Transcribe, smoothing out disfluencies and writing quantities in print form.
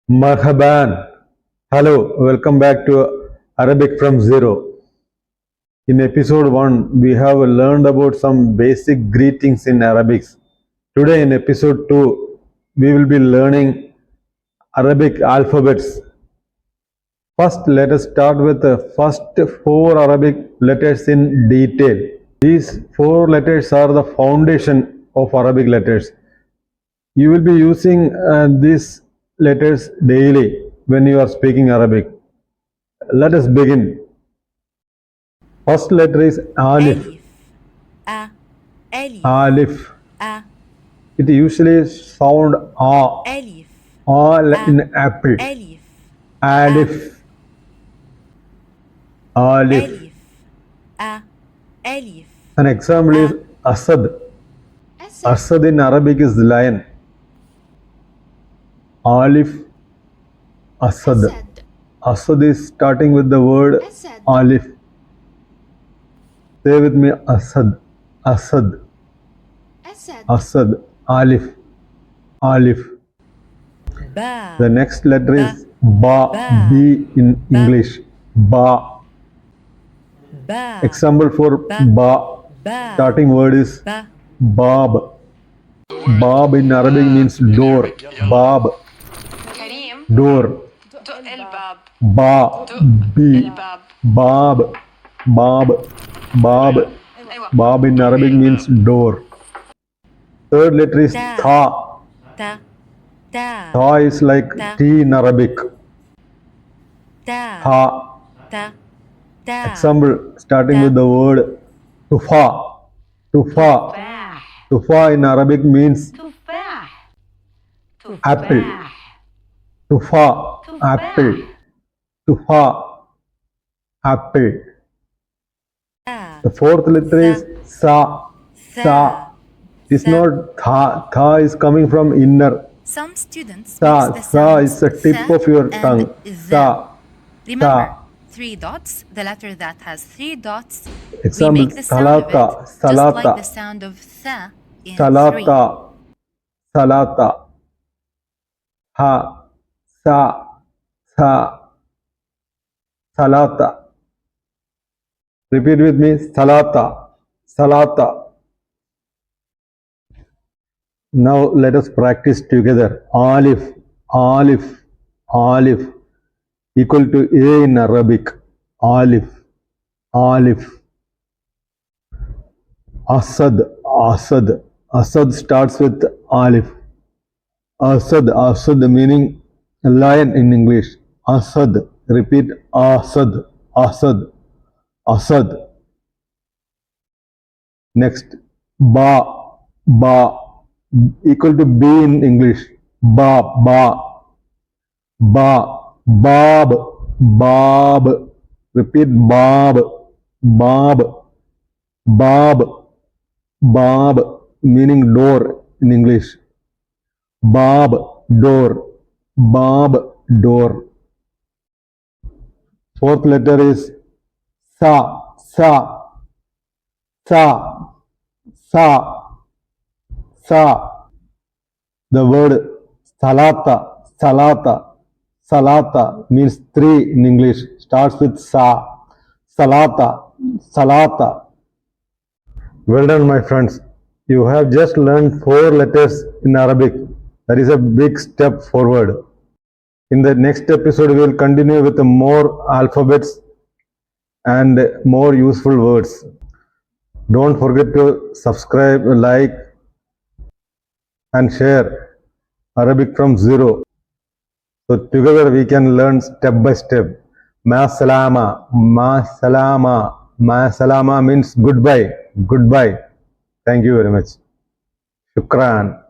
Marhaban. Hello, welcome back to Arabic from Zero. In episode 1, we have learned about some basic greetings in Arabic. Today, in episode 2, we will be learning Arabic alphabets. First, let us start with the first 4 Arabic letters in detail. These 4 letters are the foundation of Arabic letters. You will be using these letters daily when you are speaking Arabic. Let us begin. First letter is Alif. ألف أ ألف Alif. أ It usually sound A. ألف A in apple. ألف Alif. Alif. ألف أ ألف An example is Asad. Asad in Arabic is lion. Alif. Asad. Asad is starting with the word Alif. Say with me Asad. Asad. Asad. Alif. Alif. با The next letter is Ba. B in English. Ba. با Example for Ba. با Starting word is با Bab. Bab in Arabic means door. Bab. كريم Door. دق الباب Ba. B. الباب Bab. Bab. Bab. أيوة Bab in Arabic means door. Third letter is Tha. تا تا Tha is like tea in Arabic. تا Tha. تا تا Example starting with the word Tufa. Tufa. Tufa in Arabic means تفاح apple. Tufa. Apple. Tufa. Apple. The fourth letter is Sa. Sa. It is not Tha. Tha is coming from inner. Some students Sa. mix the Sa sounds is the tip sa of your and tongue. za. Sa. Remember, Sa. 3 dots, the letter that has 3 dots, Example, we make the sound of salata, it just salata. like the sound of tha in 3. Salata. Salata. Ha. Sa. Sa. Salata. Repeat with me. Salata. Salata. Now let us practice together. Alif. Alif. Alif. Equal to A in Arabic. Alif. Alif. Asad. Asad. Asad starts with Alif. Asad. Asad meaning lion in English. Asad. Repeat. Asad. Asad. Asad. Next. Ba. Ba. Equal to B in English. Ba. Ba. Ba. Bab. Bab. Repeat. Bab. Bab. Bab. Bab meaning door in English. Bab. Door. Bab. Door. Fourth letter is Sa. Sa. Sa. Sa. Sa. The word Salata. Salata. Salata means 3 in English. Starts with Sa. Salata. Salata. Well done, my friends. You have just learned 4 letters in Arabic. That is a big step forward. In the next episode, we will continue with more alphabets and more useful words. Don't forget to subscribe, like, and share Arabic from Zero. So together we can learn step by step. Ma salama, ma salama, ma salama means goodbye, goodbye. Thank you very much. Shukran.